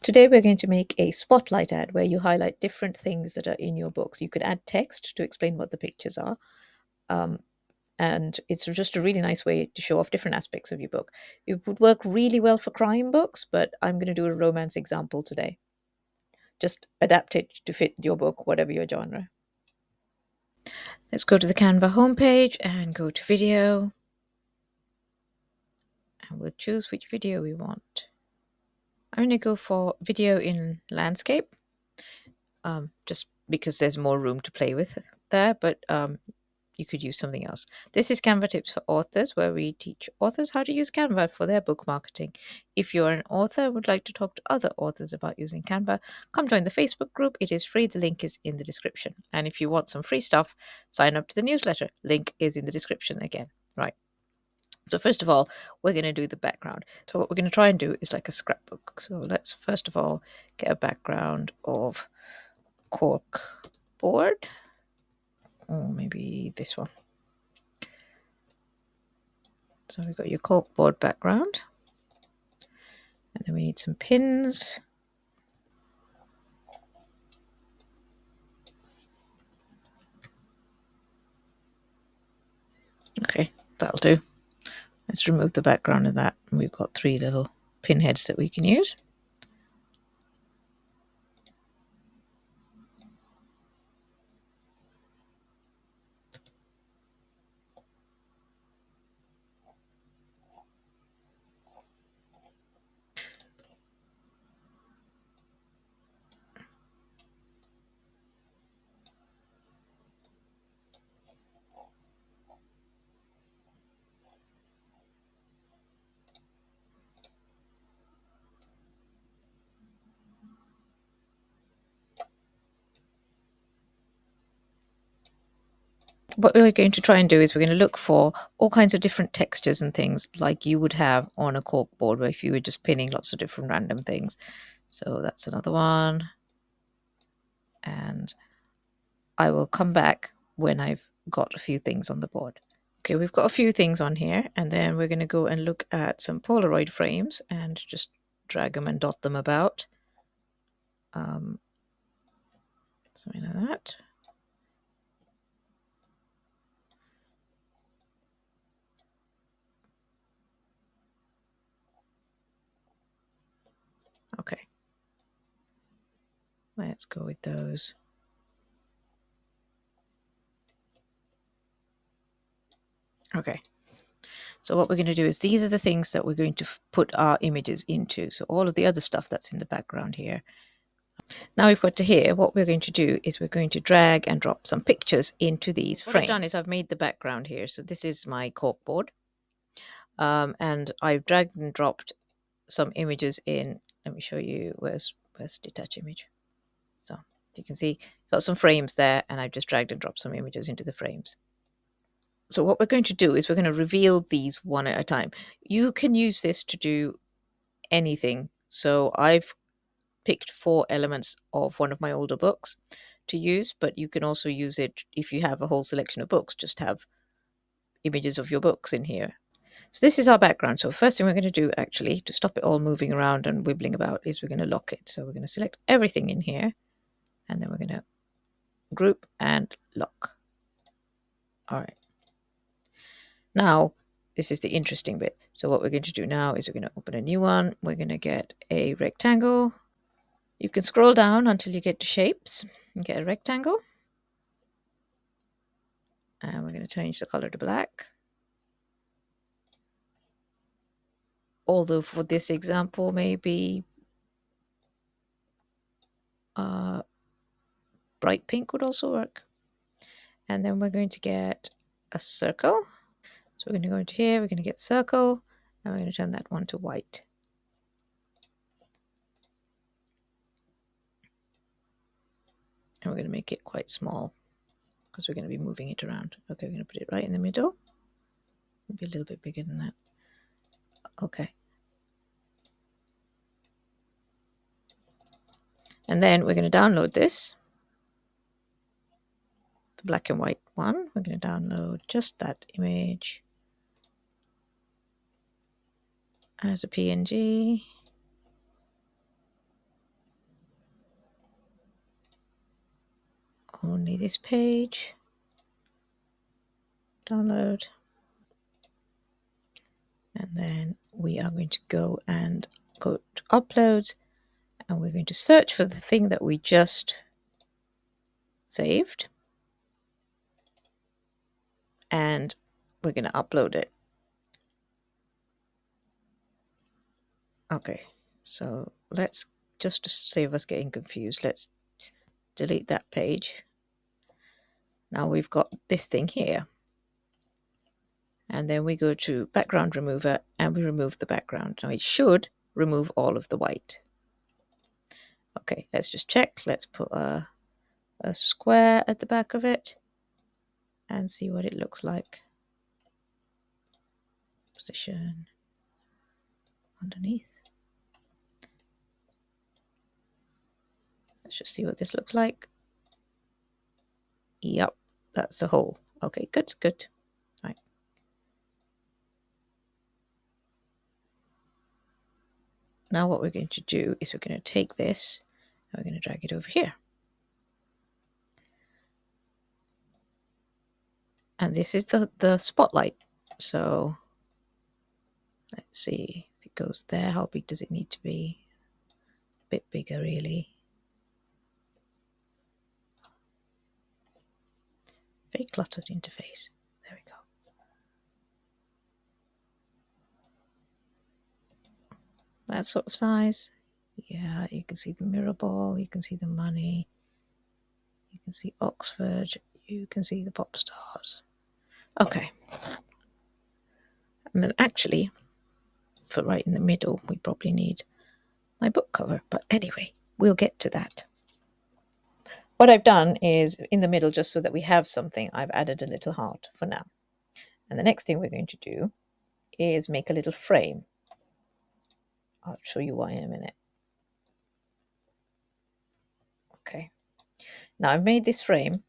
Today we're going to make a spotlight ad where you highlight different things that are in your books. You could add text to explain what the pictures are. Um, and it's just a really nice way to show off different aspects of your book. It would work really well for crime books, but I'm going to do a romance example today. Just adapt it to fit your book, whatever your genre. Let's go to the Canva homepage and go to video. And we'll choose which video we want. I'm going to go for video in landscape, just because there's more room to play with there, but you could use something else. This is Canva Tips for Authors, where we teach authors how to use Canva for their book marketing. If you're an author and would like to talk to other authors about using Canva, come join the Facebook group. It is free. The link is in the description. And if you want some free stuff, sign up to the newsletter. Link is in the description again. Right. So first of all, we're going to do the background. So what we're going to try and do is like a scrapbook. So let's first of all get a background of cork board, or maybe this one. So we've got your corkboard background, and then we need some pins. Okay, that'll do. Let's remove the background of that. We've got 3 little pin heads that we can use. What we're going to try and do is we're going to look for all kinds of different textures and things like you would have on a corkboard, where if you were just pinning lots of different random things. So that's another one. And I will come back when I've got a few things on the board. Okay, we've got a few things on here, and then we're going to go and look at some Polaroid frames and just drag them and dot them about. Something like that. Okay, let's go with those. Okay, so what we're going to do is these are the things that we're going to put our images into. So all of the other stuff that's in the background here. Now we've got to here, what we're going to do is we're going to drag and drop some pictures into these frames. What I've done is I've made the background here. So this is my corkboard. And I've dragged and dropped some images in. Let me show you where's detach image. So you can see got some frames there, and I've just dragged and dropped some images into the frames. So what we're going to do is we're going to reveal these one at a time. You can use this to do anything. So I've picked 4 elements of one of my older books to use, but you can also use it if you have a whole selection of books. Just have images of your books in here. So this is our background. So the first thing we're going to do, actually, to stop it all moving around and wibbling about, is we're going to lock it. So we're going to select everything in here, and then we're going to group and lock. All right. Now, this is the interesting bit. So what we're going to do now is we're going to open a new one. We're going to get a rectangle. You can scroll down until you get to shapes and get a rectangle. And we're going to change the color to black. Although for this example, maybe bright pink would also work. And then we're going to get a circle. So we're going to go into here, we're going to get circle, and we're going to turn that one to white. And we're going to make it quite small because we're going to be moving it around. Okay, we're going to put it right in the middle. Maybe a little bit bigger than that. Okay. And then we're going to download this, the black and white one. We're going to download just that image as a PNG. only this page. Download. And then we are going to go to uploads, and we're going to search for the thing that we just saved, and we're going to upload it. Okay, so let's, just to save us getting confused, let's delete that page. Now we've got this thing here, and then we go to background remover and we remove the background. Now it should remove all of the white. Okay, let's just check. Let's put a square at the back of it and see what it looks like. Position underneath. Let's just see what this looks like. Yep, that's the hole. Okay, good, good. Right. Now what we're going to do is we're going to take this and we're going to drag it over here. And this is the spotlight. So let's see if it goes there. How big does it need to be? A bit bigger, really. Very cluttered interface. There we go. That sort of size. Yeah, you can see the mirror ball, you can see the money, you can see Oxford, you can see the pop stars. Okay. And then actually, for right in the middle, we probably need my book cover. But anyway, we'll get to that. What I've done is in the middle, just so that we have something, I've added a little heart for now. And the next thing we're going to do is make a little frame. I'll show you why in a minute. Okay. Now I've made this frame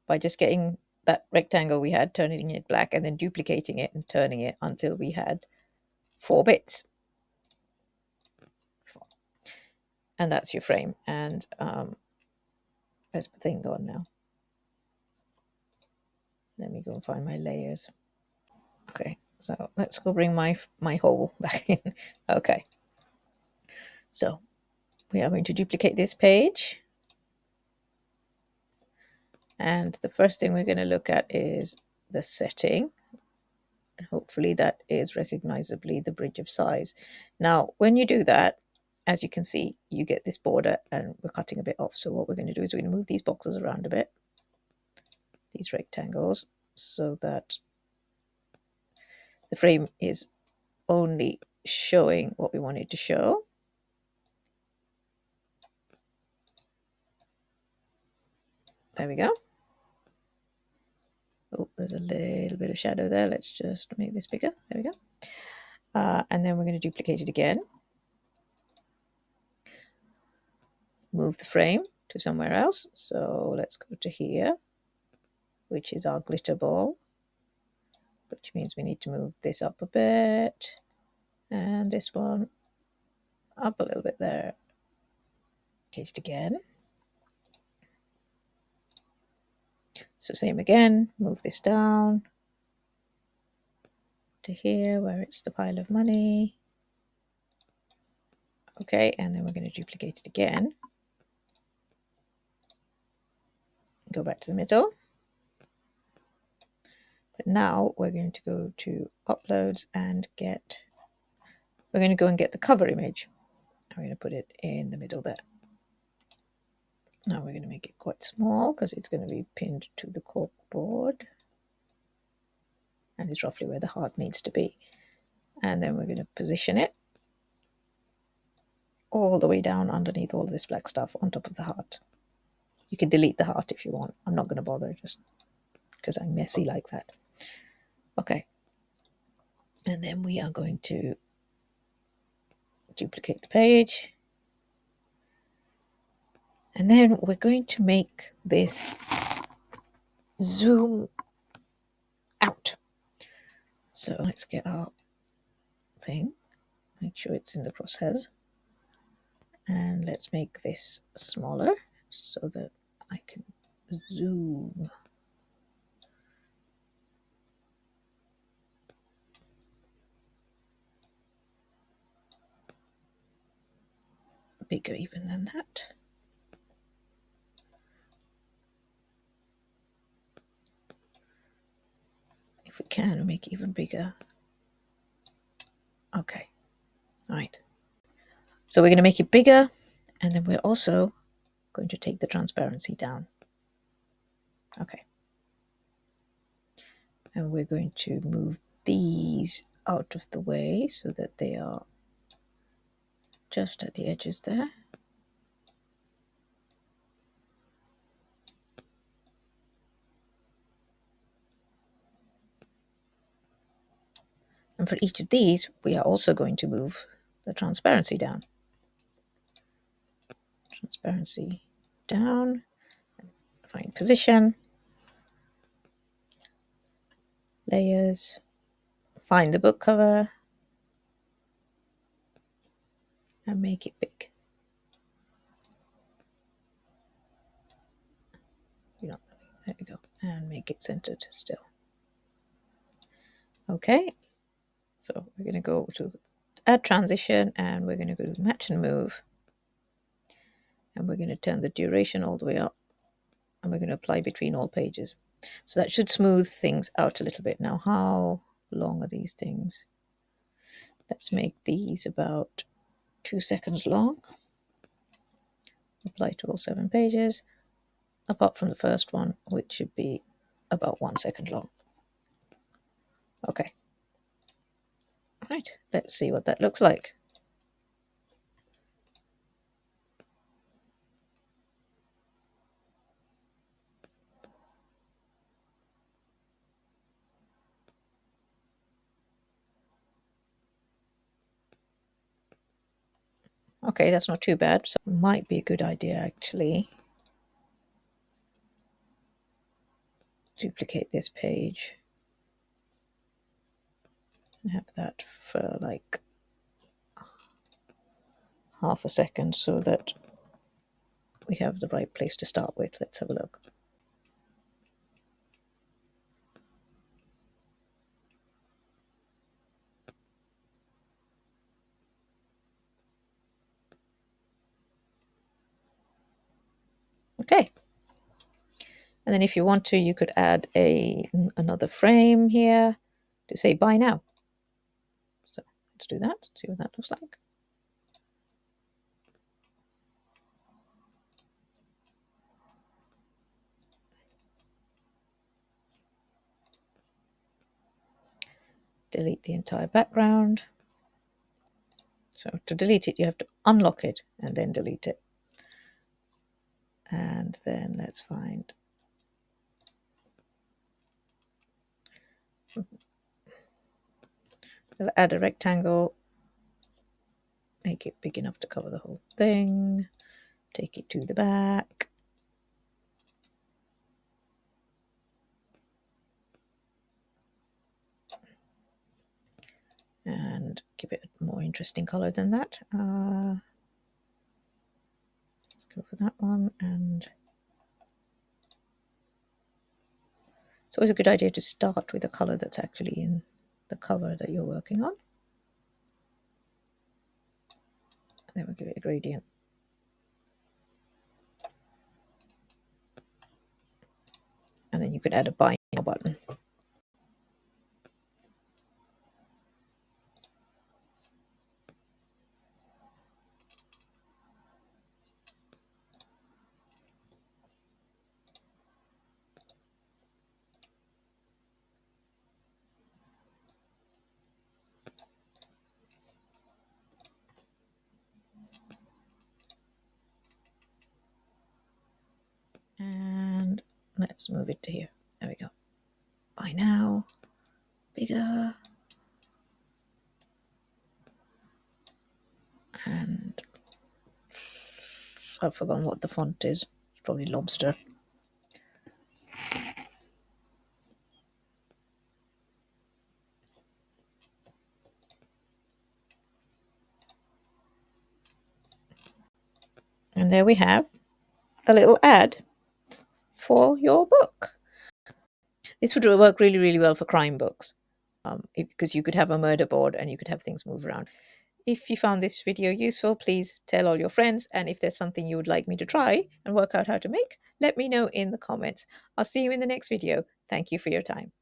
by just getting that rectangle we had, turning it black, and then duplicating it and turning it until we had 4 bits. And that's your frame. And where's the thing gone now? Let me go and find my layers. Okay, so let's go bring my hole back in. Okay, so we are going to duplicate this page. And the first thing we're going to look at is the setting. Hopefully that is recognizably the bridge of size. Now, when you do that, as you can see, you get this border and we're cutting a bit off. So what we're going to do is we're going to move these boxes around a bit, these rectangles, so that the frame is only showing what we want it to show. There we go. Oh, there's a little bit of shadow there. Let's just make this bigger. There we go. And then we're going to duplicate it again. Move the frame to somewhere else. So let's go to here, which is our glitter ball, which means we need to move this up a bit. And this one up a little bit there. Duplicate it again. So same again, move this down to here where it's the pile of money. Okay, and then we're going to duplicate it again. Go back to the middle. But now we're going to go to uploads and we're going to go and get the cover image. I'm going to put it in the middle there. Now we're going to make it quite small because it's going to be pinned to the corkboard. And it's roughly where the heart needs to be. And then we're going to position it all the way down underneath all this black stuff on top of the heart. You can delete the heart if you want. I'm not going to bother just because I'm messy like that. Okay. And then we are going to duplicate the page. And then we're going to make this zoom out. So let's get our thing, make sure it's in the crosshairs. And let's make this smaller so that I can zoom. Bigger even than that. If we can, make it even bigger. Okay, all right. So we're going to make it bigger, and then we're also going to take the transparency down. Okay. And we're going to move these out of the way so that they are just at the edges there. And for each of these, we are also going to move the transparency down. Transparency down, find position, layers, find the book cover, and make it big. There we go. And make it centered still. Okay, so we're going to go to add transition, and we're going to go to match and move. And we're going to turn the duration all the way up, and we're going to apply between all pages. So that should smooth things out a little bit. Now, how long are these things? Let's make these about 2 seconds long. Apply to all 7 pages, apart from the first one, which should be about 1 second long. Okay. Right, let's see what that looks like. Okay, that's not too bad. So it might be a good idea, actually. Duplicate this page and have that for like half a second so that we have the right place to start with. Let's have a look. Okay. And then if you want to, you could add another frame here to say buy now. So let's do that, see what that looks like. Delete the entire background. So to delete it, you have to unlock it and then delete it. And then let's find we'll add a rectangle, make it big enough to cover the whole thing, take it to the back. And give it a more interesting color than that. Let's go for that one. And it's always a good idea to start with a color that's actually in the cover that you're working on. And then we'll give it a gradient. And then you could add a buy now button. And let's move it to here. There we go. Buy now, bigger. And I've forgotten what the font is. It's probably Lobster. And there we have a little ad for your book. This would work really, really well for crime books, because you could have a murder board and you could have things move around. If you found this video useful, please tell all your friends. And if there's something you would like me to try and work out how to make, let me know in the comments. I'll see you in the next video. Thank you for your time.